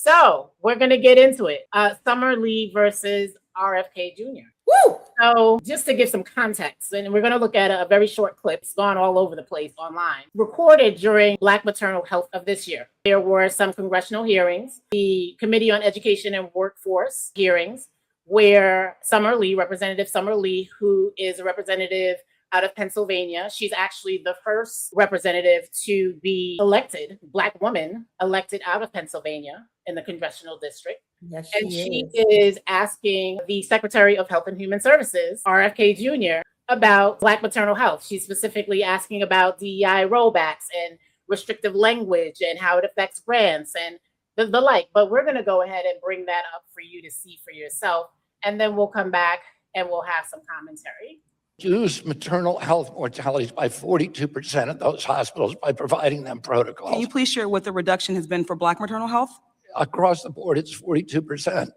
So we're going to get into it. Summer Lee versus RFK Jr. Woo! So just to give some context, and we're going to look at a very short clip. It's gone all over the place online. Recorded during Black Maternal Health of this year. There were some congressional hearings, the Committee on Education and Workforce hearings, where Representative Summer Lee, who is a representative out of Pennsylvania. She's actually the first representative to be elected, Black woman elected out of Pennsylvania in the congressional district. Yes, She is asking the Secretary of Health and Human Services, RFK Jr., about Black maternal health. She's specifically asking about DEI rollbacks and restrictive language and how it affects grants and the like. But we're going to go ahead and bring that up for you to see for yourself. And then we'll come back and we'll have some commentary. Reduce maternal health mortalities by 42% at those hospitals by providing them protocols. Can you please share what the reduction has been for Black maternal health? Across the board, it's 42%.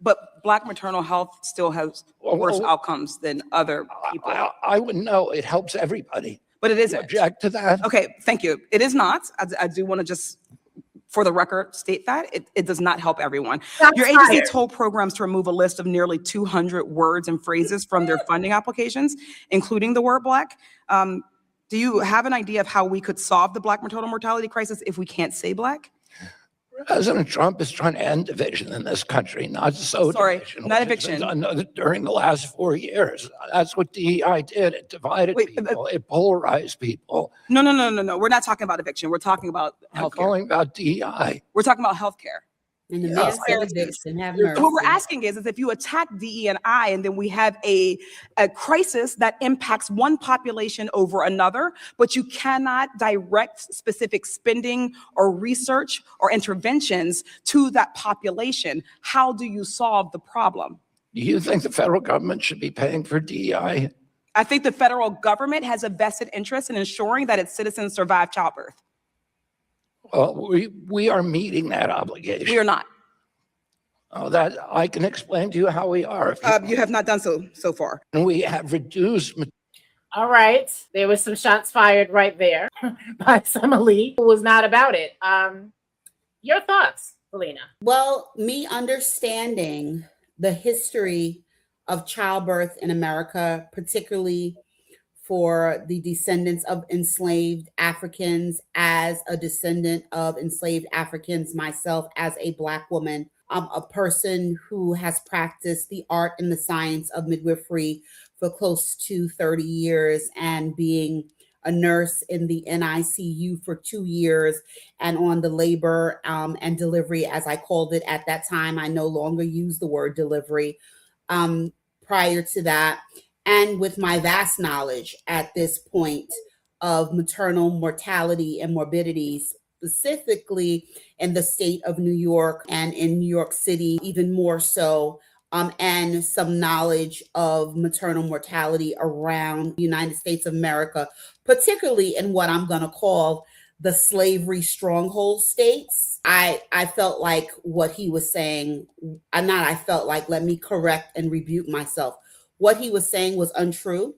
But Black maternal health still has worse outcomes than other people. I wouldn't know. It helps everybody. But it isn't. Object to that? Okay, thank you. It is not. I do want to just, for the record, state that it does not help everyone. Your agency told programs to remove a list of nearly 200 words and phrases from their funding applications, including the word Black. Do you have an idea of how we could solve the Black maternal mortality crisis if we can't say Black? President Trump is trying to end division in this country, not division. Not eviction. During the last 4 years, that's what DEI did. It divided people. It polarized people. No. We're not talking about eviction. We're talking about healthcare. I'm calling about DEI. We're talking about healthcare. And the midst of eviction, have mercy. What we're asking is if you attack DE&I and then we have a crisis that impacts one population over another, but you cannot direct specific spending or research or interventions to that population, how do you solve the problem? Do you think the federal government should be paying for DEI? I think the federal government has a vested interest in ensuring that its citizens survive childbirth. Well, we are meeting that obligation. We are not. Oh, that I can explain to you how we are. You have not done so far. And we have reduced. All right. There was some shots fired right there by Summer Lee, who was not about it. Your thoughts, Helena? Well, me understanding the history of childbirth in America, particularly for the descendants of enslaved Africans, as a descendant of enslaved Africans myself, as a Black woman, a person who has practiced the art and the science of midwifery for close to 30 years and being a nurse in the NICU for 2 years and on the labor and delivery, as I called it at that time. I no longer use the word delivery. Prior to that, and with my vast knowledge at this point of maternal mortality and morbidity, specifically in the state of New York and in New York City, even more so, and some knowledge of maternal mortality around the United States of America, particularly in what I'm going to call the slavery stronghold states. I felt like what he was saying, let me correct and rebuke myself. What he was saying was untrue.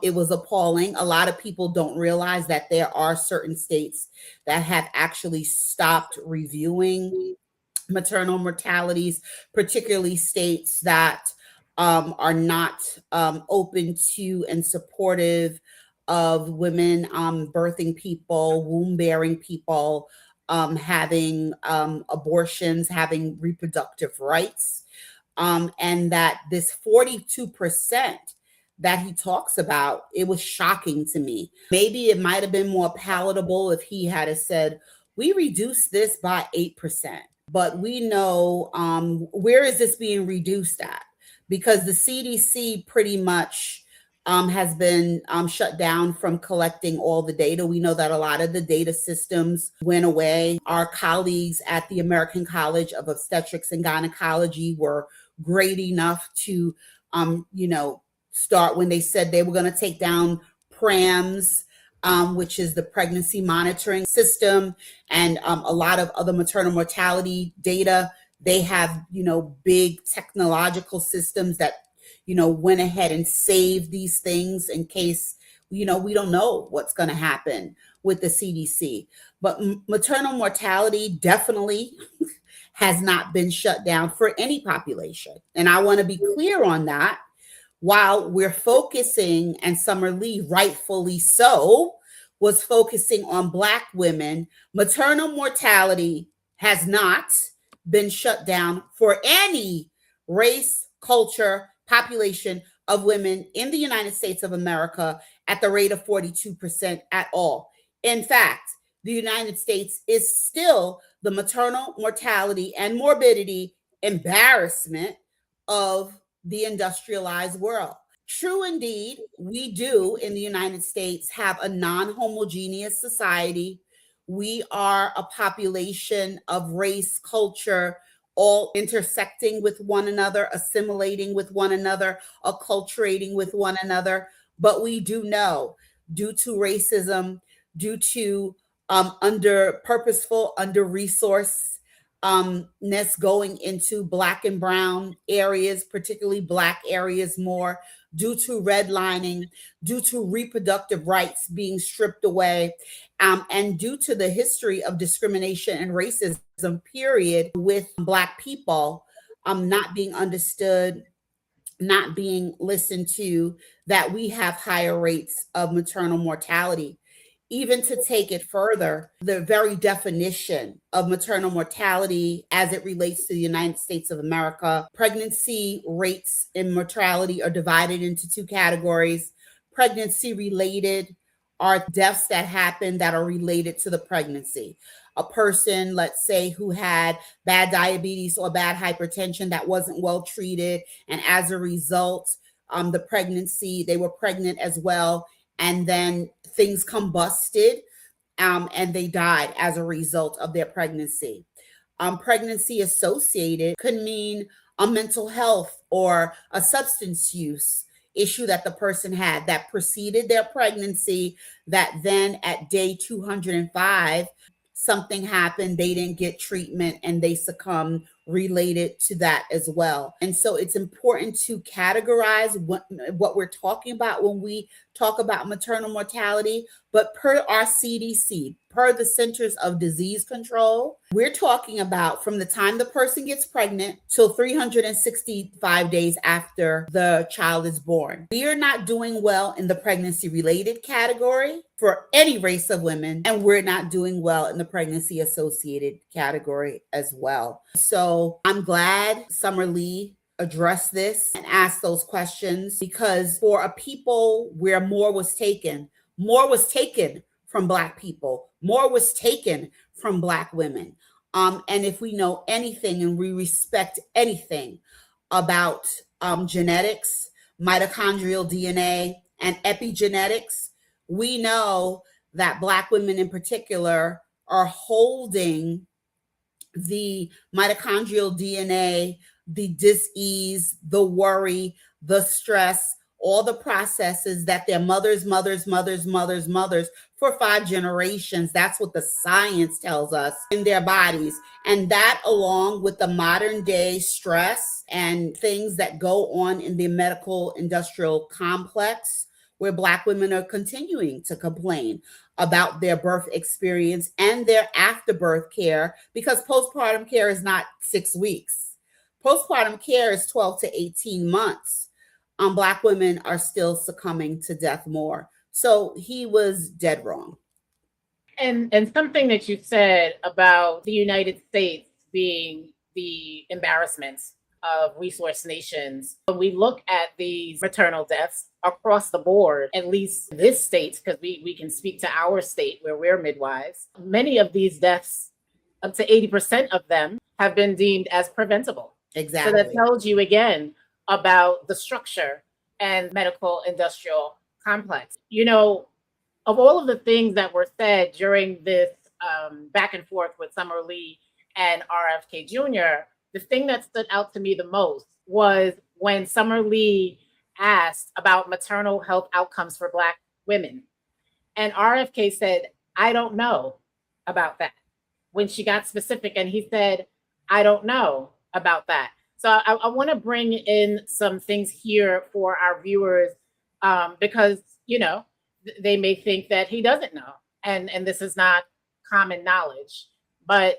It was appalling. A lot of people don't realize that there are certain states that have actually stopped reviewing maternal mortalities, particularly states that are not open to and supportive of women, birthing people, womb-bearing people, having abortions, having reproductive rights. And that this 42% that he talks about, it was shocking to me. Maybe it might have been more palatable if he had said, we reduced this by 8%. But we know where is this being reduced at? Because the CDC pretty much has been shut down from collecting all the data. We know that a lot of the data systems went away. Our colleagues at the American College of Obstetrics and Gynecology were great enough to, start when they said they were going to take down PRAMS, which is the pregnancy monitoring system, and a lot of other maternal mortality data. They have, big technological systems that, went ahead and saved these things in case, we don't know what's going to happen with the CDC. But maternal mortality definitely has not been shut down for any population. And I want to be clear on that. While we're focusing, and Summer Lee, rightfully so, was focusing on Black women, maternal mortality has not been shut down for any race, culture, population of women in the United States of America at the rate of 42% at all. In fact, the United States is still the maternal mortality and morbidity embarrassment of the industrialized world. True indeed, we do in the United States have a non-homogeneous society. We are a population of race, culture, all intersecting with one another, assimilating with one another, acculturating with one another. But we do know, due to racism, due to purposeful under-resourced going into Black and brown areas, particularly Black areas more, due to redlining, due to reproductive rights being stripped away, and due to the history of discrimination and racism, period, with Black people not being understood, not being listened to, that we have higher rates of maternal mortality. Even to take it further, the very definition of maternal mortality as it relates to the United States of America, pregnancy rates and mortality are divided into two categories. Pregnancy related are deaths that happen that are related to the pregnancy. A person, let's say, who had bad diabetes or bad hypertension that wasn't well treated, and as a result, the pregnancy, they were pregnant as well, and then things combusted, and they died as a result of their pregnancy. Pregnancy associated could mean a mental health or a substance use issue that the person had that preceded their pregnancy, that then at day 205, something happened, they didn't get treatment, and they succumbed related to that as well. And so it's important to categorize what we're talking about when we talk about maternal mortality. But per our CDC, per the Centers of Disease Control, we're talking about from the time the person gets pregnant till 365 days after the child is born. We are not doing well in the pregnancy related category for any race of women, and we're not doing well in the pregnancy associated category as well. So I'm glad Summer Lee addressed this and asked those questions, because for a people where more was taken from Black people, more was taken from Black women. And if we know anything and we respect anything about genetics, mitochondrial DNA, and epigenetics, we know that Black women in particular are holding the mitochondrial DNA, the dis-ease, the worry, the stress, all the processes that their mothers for 5 generations, that's what the science tells us, in their bodies. And that, along with the modern day stress and things that go on in the medical industrial complex, where Black women are continuing to complain about their birth experience and their afterbirth care, because postpartum care is not 6 weeks. Postpartum care is 12 to 18 months. Black women are still succumbing to death more. So he was dead wrong. And something that you said about the United States being the embarrassment of resource nations. When we look at these maternal deaths across the board, at least this state, because we can speak to our state where we're midwives, many of these deaths, up to 80% of them, have been deemed as preventable. Exactly. So that tells you again about the structure and medical industrial complex. You know, of all of the things that were said during this back and forth with Summer Lee and RFK Jr., the thing that stood out to me the most was when Summer Lee asked about maternal health outcomes for Black women. And RFK said, I don't know about that. When she got specific, and he said, I don't know about that. So I want to bring in some things here for our viewers, because, you know, they may think that he doesn't know. And this is not common knowledge. But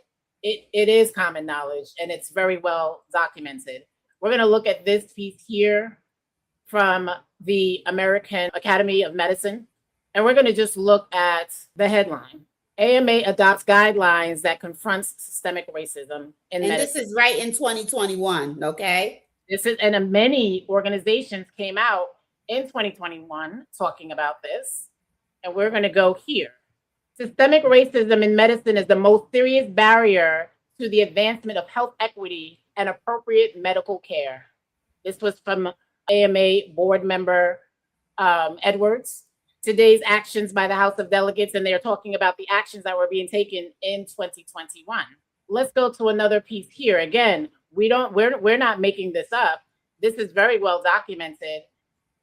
it is common knowledge and it's very well documented. We're going to look at this piece here from the American Academy of Medicine, and we're going to just look at the headline. AMA adopts guidelines that confronts systemic racism in And medicine. this is right in 2021, okay? And many organizations came out in 2021 talking about this, and we're going to go here. Systemic racism in medicine is the most serious barrier to the advancement of health equity and appropriate medical care. This was from AMA board member Edwards. Today's actions by the House of Delegates, and they're talking about the actions that were being taken in 2021. Let's go to another piece here. Again, we're not making this up. This is very well documented.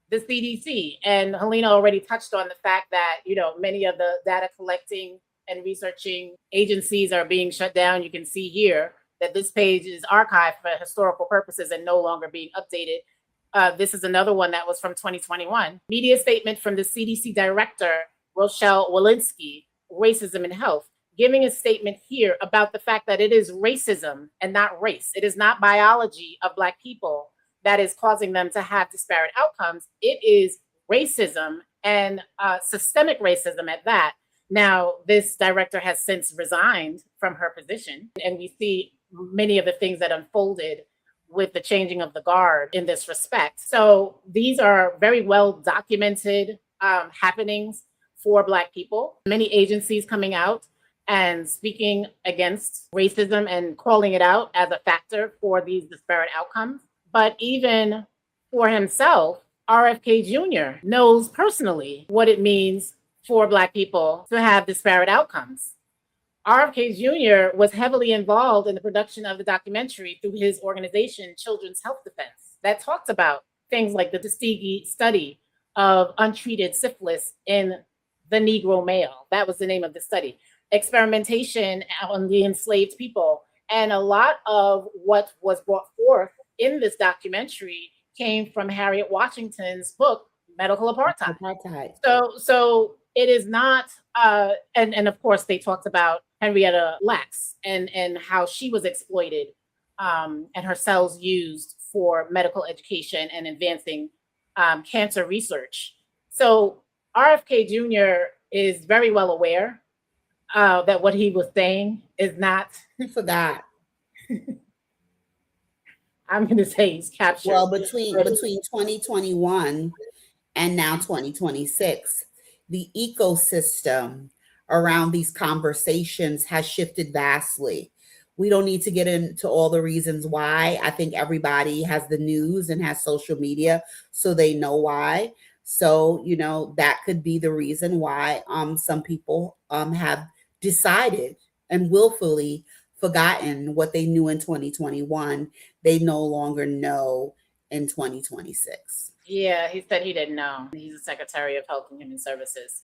The CDC, and Helena already touched on the fact that, many of the data collecting and researching agencies are being shut down. You can see here that this page is archived for historical purposes and no longer being updated. This is another one that was from 2021. Media statement from the CDC director, Rochelle Walensky, Racism in Health, giving a statement here about the fact that it is racism and not race. It is not biology of Black people that is causing them to have disparate outcomes. It is racism and systemic racism at that. Now, this director has since resigned from her position, and we see many of the things that unfolded with the changing of the guard in this respect. So these are very well documented happenings for Black people. Many agencies coming out and speaking against racism and calling it out as a factor for these disparate outcomes. But even for himself, RFK Jr. knows personally what it means for Black people to have disparate outcomes. RFK Jr. was heavily involved in the production of the documentary through his organization, Children's Health Defense, that talks about things like the Tuskegee study of untreated syphilis in the Negro male. That was the name of the study. Experimentation on the enslaved people. And a lot of what was brought forth in this documentary came from Harriet Washington's book, Medical Apartheid. So it is not, and of course they talked about Henrietta Lacks and how she was exploited and her cells used for medical education and advancing cancer research. So RFK Jr. is very well aware that what he was saying is not. I forgot. I'm going to say he's captured. Well, between 2021 and now 2026, the ecosystem around these conversations has shifted vastly. We don't need to get into all the reasons why. I think everybody has the news and has social media, so they know why. So, that could be the reason why some people have decided and willfully forgotten what they knew in 2021. They no longer know in 2026. Yeah, he said he didn't know. He's the Secretary of Health and Human Services.